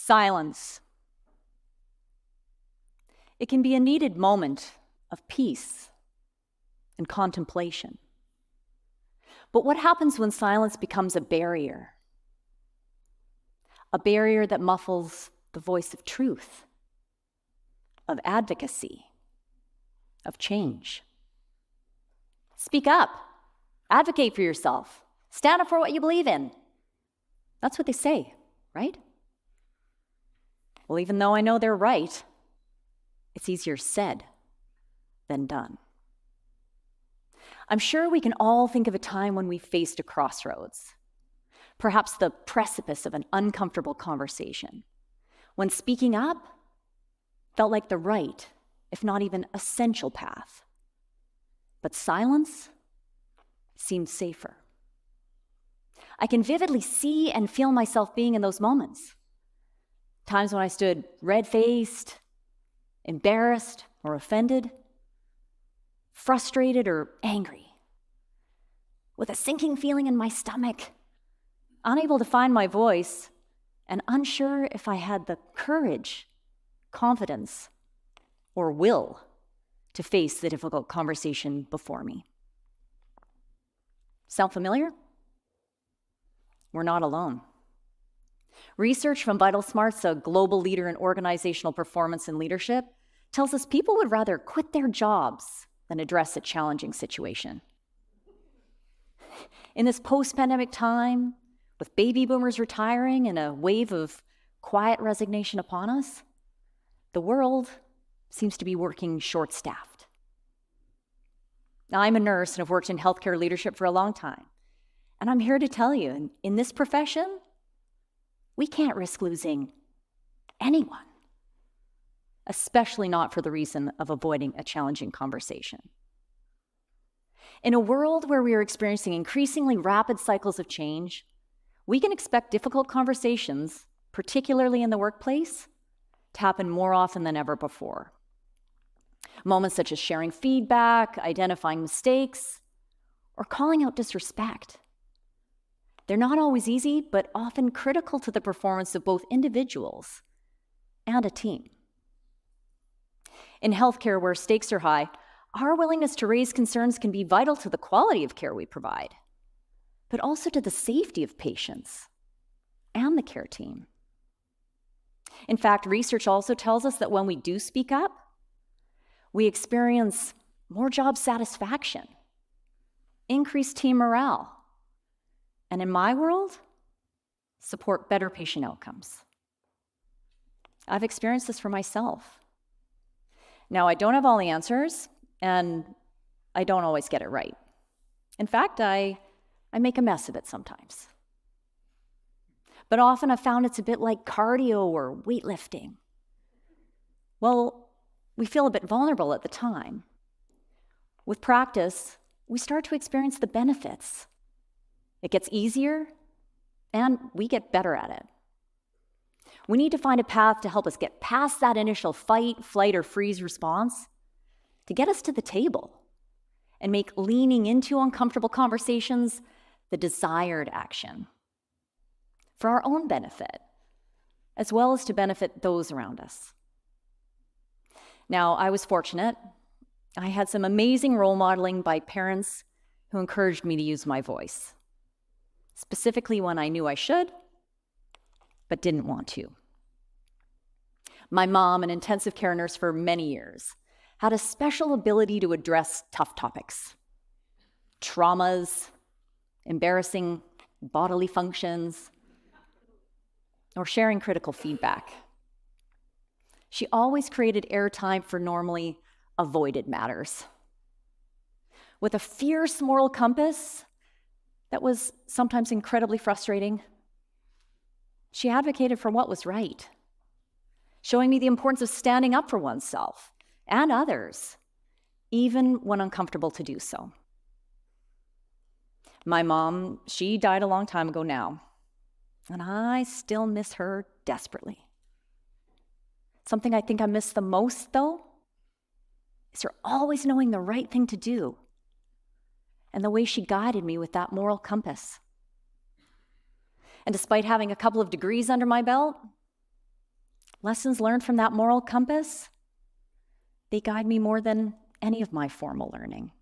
Silence. It can be a needed moment of peace and contemplation. But what happens when silence becomes a barrier? A barrier that muffles the voice of truth, of advocacy, of change. Speak up. Advocate for yourself. Stand up for what you believe in. That's what they say, right? Well, even though I know they're right, it's easier said than done. I'm sure we can all think of a time when we faced a crossroads, perhaps the precipice of an uncomfortable conversation, when speaking up felt like the right, if not even essential path. But silence seemed safer. I can vividly see and feel myself being in those moments. Times when I stood red-faced, embarrassed or offended, frustrated or angry, with a sinking feeling in my stomach, unable to find my voice, and unsure if I had the courage, confidence, or will to face the difficult conversation before me. Sound familiar? We're not alone. Research from VitalSmarts, a global leader in organizational performance and leadership, tells us people would rather quit their jobs than address a challenging situation. In this post-pandemic time, with baby boomers retiring and a wave of quiet resignation upon us, the world seems to be working short-staffed. Now, I'm a nurse and have worked in healthcare leadership for a long time. And I'm here to tell you, in this profession, we can't risk losing anyone, especially not for the reason of avoiding a challenging conversation. In a world where we are experiencing increasingly rapid cycles of change, we can expect difficult conversations, particularly in the workplace, to happen more often than ever before. Moments such as sharing feedback, identifying mistakes, or calling out disrespect. They're not always easy, but often critical to the performance of both individuals and a team. In healthcare, where stakes are high, our willingness to raise concerns can be vital to the quality of care we provide, but also to the safety of patients and the care team. In fact, research also tells us that when we do speak up, we experience more job satisfaction, increased team morale, and in my world, support better patient outcomes. I've experienced this for myself. Now, I don't have all the answers, and I don't always get it right. In fact, I make a mess of it sometimes. But often I've found it's a bit like cardio or weightlifting. Well, we feel a bit vulnerable at the time. With practice, we start to experience the benefits. It gets easier, and we get better at it. We need to find a path to help us get past that initial fight, flight, or freeze response, to get us to the table, and make leaning into uncomfortable conversations the desired action for our own benefit, as well as to benefit those around us. Now, I was fortunate. I had some amazing role modeling by parents who encouraged me to use my voice, specifically when I knew I should, but didn't want to. My mom, an intensive care nurse for many years, had a special ability to address tough topics, traumas, embarrassing bodily functions, or sharing critical feedback. She always created airtime for normally avoided matters. With a fierce moral compass that was sometimes incredibly frustrating, she advocated for what was right, showing me the importance of standing up for oneself and others, even when uncomfortable to do so. My mom, she died a long time ago now, and I still miss her desperately. Something I think I miss the most, though, is her always knowing the right thing to do and the way she guided me with that moral compass. And despite having a couple of degrees under my belt, lessons learned from that moral compass, they guide me more than any of my formal learning.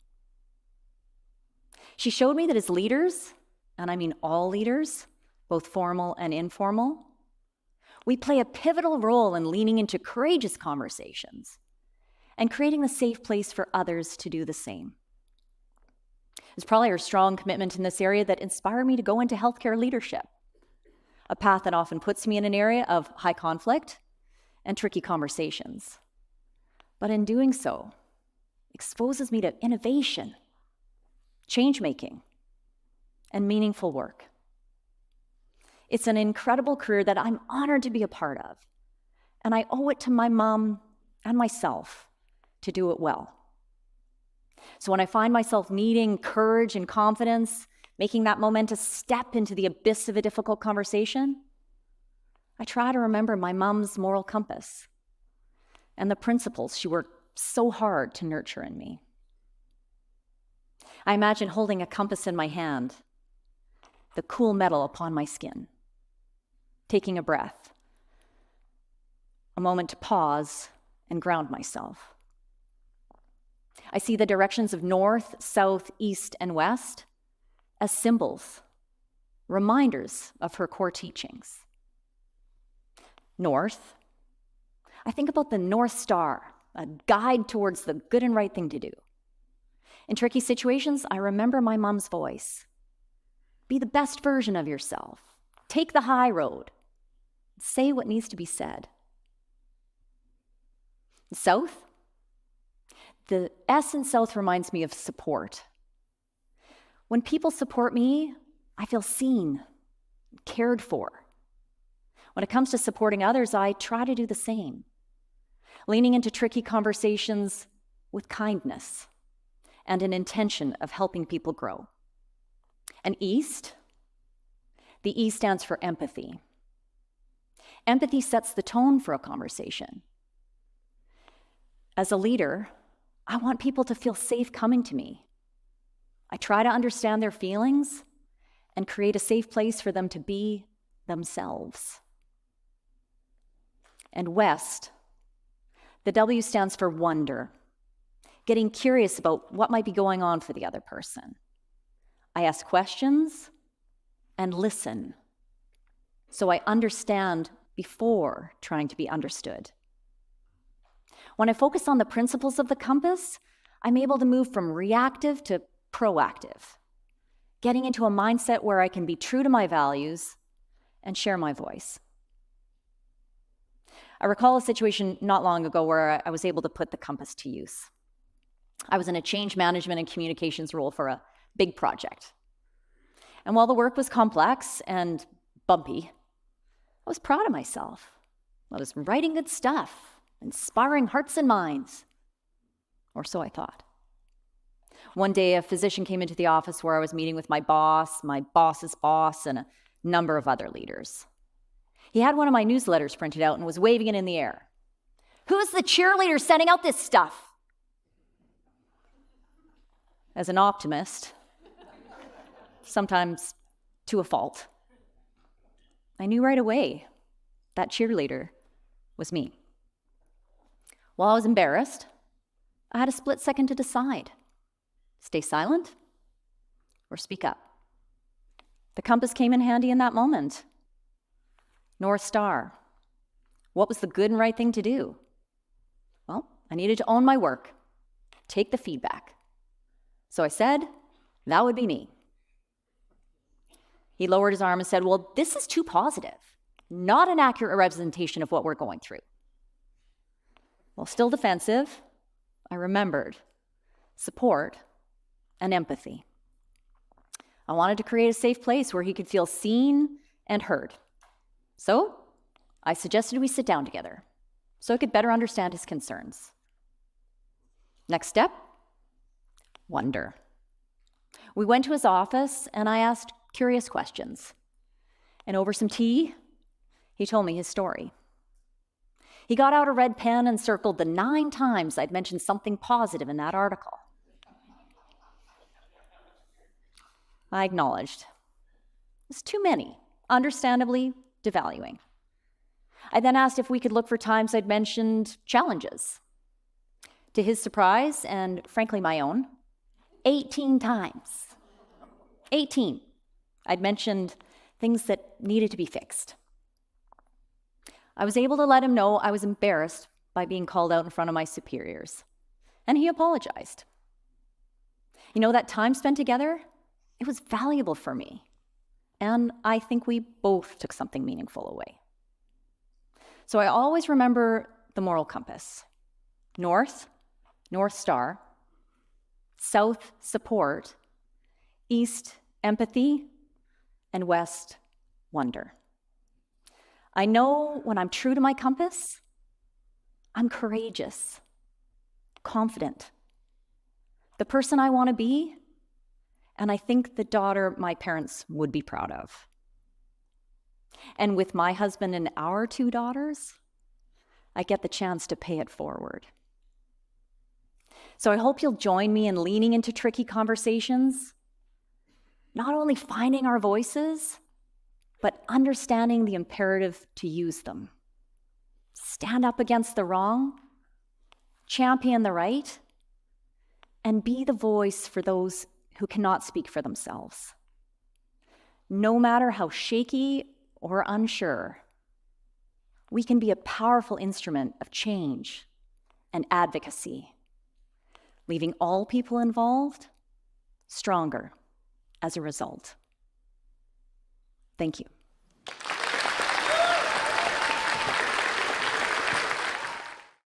She showed me that as leaders, and I mean all leaders, both formal and informal, we play a pivotal role in leaning into courageous conversations and creating a safe place for others to do the same. It's probably her strong commitment in this area that inspired me to go into healthcare leadership, a path that often puts me in an area of high conflict and tricky conversations. But in doing so, exposes me to innovation, change-making, and meaningful work. It's an incredible career that I'm honored to be a part of, and I owe it to my mom and myself to do it well. So when I find myself needing courage and confidence, making that momentous step into the abyss of a difficult conversation, I try to remember my mom's moral compass and the principles she worked so hard to nurture in me. I imagine holding a compass in my hand, the cool metal upon my skin, taking a breath, a moment to pause and ground myself. I see the directions of north, south, east, and west as symbols, reminders of her core teachings. North, I think about the North Star, a guide towards the good and right thing to do. In tricky situations, I remember my mom's voice. Be the best version of yourself. Take the high road. Say what needs to be said. South, the S in South reminds me of support. When people support me, I feel seen, cared for. When it comes to supporting others, I try to do the same, leaning into tricky conversations with kindness and an intention of helping people grow. And East, the E stands for empathy. Empathy sets the tone for a conversation. As a leader, I want people to feel safe coming to me. I try to understand their feelings and create a safe place for them to be themselves. And West, the W stands for wonder, getting curious about what might be going on for the other person. I ask questions and listen, so I understand before trying to be understood. When I focus on the principles of the compass, I'm able to move from reactive to proactive, getting into a mindset where I can be true to my values and share my voice. I recall a situation not long ago where I was able to put the compass to use. I was in a change management and communications role for a big project. And while the work was complex and bumpy, I was proud of myself. I was writing good stuff, inspiring hearts and minds, or so I thought. One day, a physician came into the office where I was meeting with my boss's boss, and a number of other leaders. He had one of my newsletters printed out and was waving it in the air. "Who's the cheerleader sending out this stuff?" As an optimist, sometimes to a fault, I knew right away that cheerleader was me. While I was embarrassed, I had a split second to decide: stay silent or speak up. The compass came in handy in that moment. North Star. What was the good and right thing to do? Well, I needed to own my work, take the feedback. So I said, that would be me. He lowered his arm and said, "Well, this is too positive, not an accurate representation of what we're going through." While still defensive, I remembered support and empathy. I wanted to create a safe place where he could feel seen and heard. So I suggested we sit down together so I could better understand his concerns. Next step, wonder. We went to his office and I asked curious questions. And over some tea, he told me his story. He got out a red pen and circled the 9 times I'd mentioned something positive in that article. I acknowledged. It was too many, understandably devaluing. I then asked if we could look for times I'd mentioned challenges. To his surprise, and frankly my own, 18 times. 18. I'd mentioned things that needed to be fixed. I was able to let him know I was embarrassed by being called out in front of my superiors, and he apologized. You know, that time spent together, it was valuable for me, and I think we both took something meaningful away. So I always remember the moral compass. North, North Star. South, support. East, empathy. And west, wonder. I know when I'm true to my compass, I'm courageous, confident, the person I want to be, and I think the daughter my parents would be proud of. And with my husband and our 2 daughters, I get the chance to pay it forward. So I hope you'll join me in leaning into tricky conversations, not only finding our voices, but understanding the imperative to use them. Stand up against the wrong, champion the right, and be the voice for those who cannot speak for themselves. No matter how shaky or unsure, we can be a powerful instrument of change and advocacy, leaving all people involved stronger as a result. Thank you.